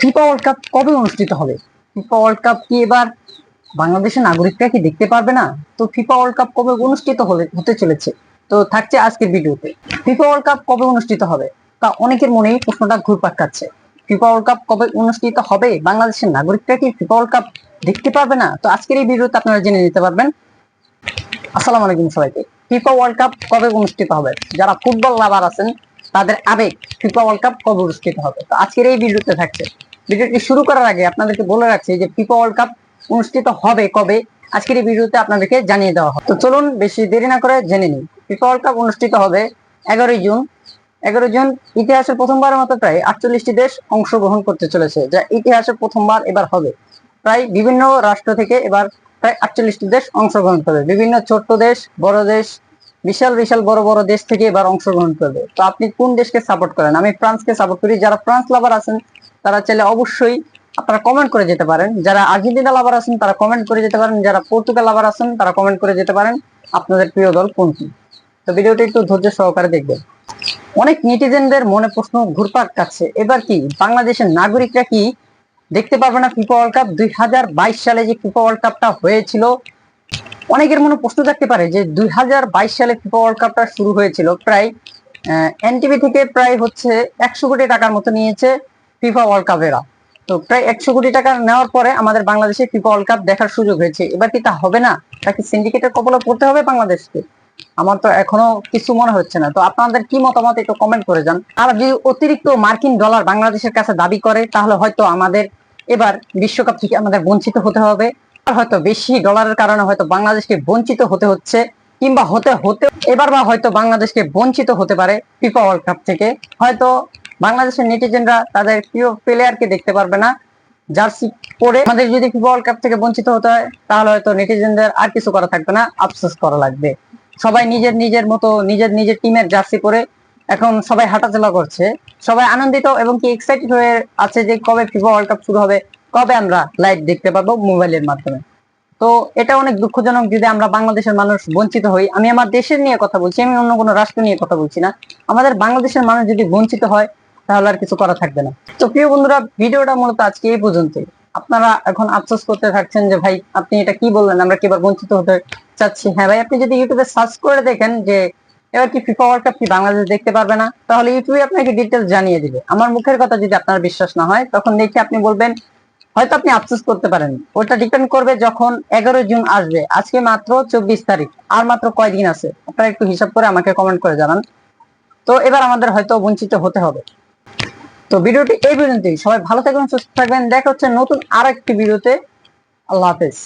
FIFA world cup কবে অনুষ্ঠিত হবে? ফিফা ওয়ার্ল্ড কাপ কি এবার বাংলাদেশের নাগরিকরা কি দেখতে পারবে না? তো ফিফা ওয়ার্ল্ড কাপ কবে অনুষ্ঠিত হতে চলেছে, তো থাকছে আজকের ভিডিওতে। ফিফা ওয়ার্ল্ড কাপ কবে অনুষ্ঠিত হবে তা অনেকের মনেই প্রশ্নটা ঘুরপাক খাচ্ছে। ফিফা ওয়ার্ল্ড কাপ কবে অনুষ্ঠিত হবে, বাংলাদেশের নাগরিকরা কি ফিফা ওয়ার্ল্ড কাপ দেখতে পারবে না? তো আজকের এই ভিডিওতে আপনারা জেনে নিতে পারবেন। আসসালামু আলাইকুম সবাইকে। ফিফা ওয়ার্ল্ড কাপ কবে অনুষ্ঠিত হবে, যারা ফুটবল লাভার আছেন তাদের আবেগ, ফিফা ওয়ার্ল্ড কাপ কবে অনুষ্ঠিত হবে, তো আজকের এই ভিডিওতে থাকছে। ভিডিওটি শুরু করার আগে আপনাদেরকে বলে রাখছি যে ফিফা ওয়ার্ল্ড কাপ অনুষ্ঠিত হবে কবে, আজকের এই ভিডিওতে আপনাদেরকে জানিয়ে দেওয়া হবে। তো চলুন বেশি দেরি না করে জেনে নিই। ফিফা ওয়ার্ল্ড কাপ অনুষ্ঠিত হবে 11ই জুন। 11 জুন ইতিহাসের প্রথমবারের মতো প্রায় 48টি দেশ অংশগ্রহণ করতে চলেছে, যা ইতিহাসের প্রথমবার এবার হবে। প্রায় বিভিন্ন রাষ্ট্র থেকে এবার প্রায় 48টি দেশ অংশগ্রহণ করবে। বিভিন্ন ছোট্ট দেশ, বড় দেশ, বিশাল বিশাল বড় বড় দেশ থেকে এবার অংশগ্রহণ করবে। তো আপনি কোন দেশকে সাপোর্ট করেন? আমি ফ্রান্সকে সাপোর্ট করি। যারা ফ্রান্স লাভার আছেন তারা চাইলে অবশ্যই আপনারা কমেন্ট করে যেতে পারেন। যারা আর্জেন্টিনা লাভার আছেন তারা কমেন্ট করে যেতে পারেন। যারা পর্তুগাল লাভার আছেন তারা কমেন্ট করে যেতে পারেন আপনাদের প্রিয় দল কোনটি। তো ভিডিওটি একটু ধৈর্য সহকারে দেখবেন। অনেক নেটিজেনদের মনে প্রশ্ন ঘুরপাক খাচ্ছে, এবার কি বাংলাদেশের নাগরিকরা কি দেখতে পারবে না ফিফা ওয়ার্ল্ড কাপ? 2022 সালে যে ফিফা ওয়ার্ল্ড কাপটা হয়েছিল, অনেকের মনে প্রশ্ন থাকতে পারে যে 2022 সালে ফিফা ওয়ার্ল্ড কাপটা শুরু হয়েছিল প্রায় এনটিভি থেকে প্রায় হচ্ছে 100 কোটি টাকার মতো নিয়েছে ফিফা ওয়ার্ল্ড কাপেরা। তো প্রায় 100 কোটি টাকা নেওয়ার পরে আমাদের বাংলাদেশে ফিফা ওয়ার্ল্ড কাপ দেখার সুযোগ হয়েছে। এবার কি তা হবে না? তাকে সিন্ডিকেটের কবলে পড়তে হবে বাংলাদেশকে? আমার তো এখনো কিছু মনে হচ্ছে না। তো আপনাদের কি মতামত একটু কমেন্ট করে যান। আর যদি অতিরিক্ত মার্কিন ডলার বাংলাদেশের কাছে দাবি করে তাহলে হয়তো আমাদের এবার বিশ্বকাপ থেকে আমাদের বঞ্চিত হতে হবে। আর হয়তো বেশি ডলারের কারণে হয়তো বাংলাদেশকে বঞ্চিত হতে হচ্ছে, কিংবা হতে হতে এবার বা হয়তো বাংলাদেশকে বঞ্চিত হতে পারে ফিফা ওয়ার্ল্ড কাপ থেকে। হয়তো বাংলাদেশের নেটিজেনরা তাদের প্রিয় প্লেয়ারকে দেখতে পারবে না জার্সি পরে। আমাদের যদি ফিফা ওয়ার্ল্ড কাপ থেকে বঞ্চিত হতে হয় তাহলে হয়তো নেটিজেনদের আর কিছু করা থাকবে না, আফসোস করা লাগবে। সবাই নিজের নিজের মতো নিজের নিজের টিমের জার্সি পরে এখন সবাই হাঁটাচলা করছে। সবাই আনন্দিত এবং কি এক্সাইটেড হয়ে আছে যে কবে ফিফা ওয়ার্ল্ড কাপ শুরু হবে, কবে আমরা লাইভ দেখতে পাবো মোবাইলের মাধ্যমে। তো এটা অনেক দুঃখজনক যদি আমরা বাংলাদেশের মানুষ বঞ্চিত হই। আমি আমার দেশের নিয়ে কথা বলছি, আমি অন্য কোনো রাষ্ট্র নিয়ে কথা বলছি না। আমাদের বাংলাদেশের মানুষ যদি বঞ্চিত হয় তাহলে আর কিছু করা থাকবে না। তো প্রিয় বন্ধুরা, ভিডিওটা মূলত আজকে এই পর্যন্তই। আপনারা এখন আফসোস করতে থাকছেন যে ভাই আপনি এটা কি বললেন, আমরা কি এবার বঞ্চিত হতে চাচ্ছি? হ্যাঁ ভাই, আপনি যদি ইউটিউবে সার্চ করে দেখেন যে এবার কি ফিফা ওয়ার্ল্ড কাপ কি বাংলাদেশ দেখতে পারবে না, তাহলে ইউটিউবে আপনাকে ডিটেলস জানিয়ে দিবে। আমার মুখের কথা যদি আপনার বিশ্বাস না হয় তখন দেখে আপনি বলবেন, হয়তো আপনি আফসোস করতে পারেন। ওটা ডিপেন্ড করবে যখন 11 জুন আসবে। আজকে মাত্র 24 তারিখ, আর মাত্র কয়দিন আছে আপনারা একটু হিসাব করে আমাকে কমেন্ট করে জানান। তো এবার আমাদের হয়তো বঞ্চিত হতে হবে। তো ভিডিওটি এই পর্যন্তই। সবাই ভালো থাকবেন, সুস্থ থাকবেন। দেখা হচ্ছে নতুন আরেকটি ভিডিওতে। আল্লাহ হাফেজ।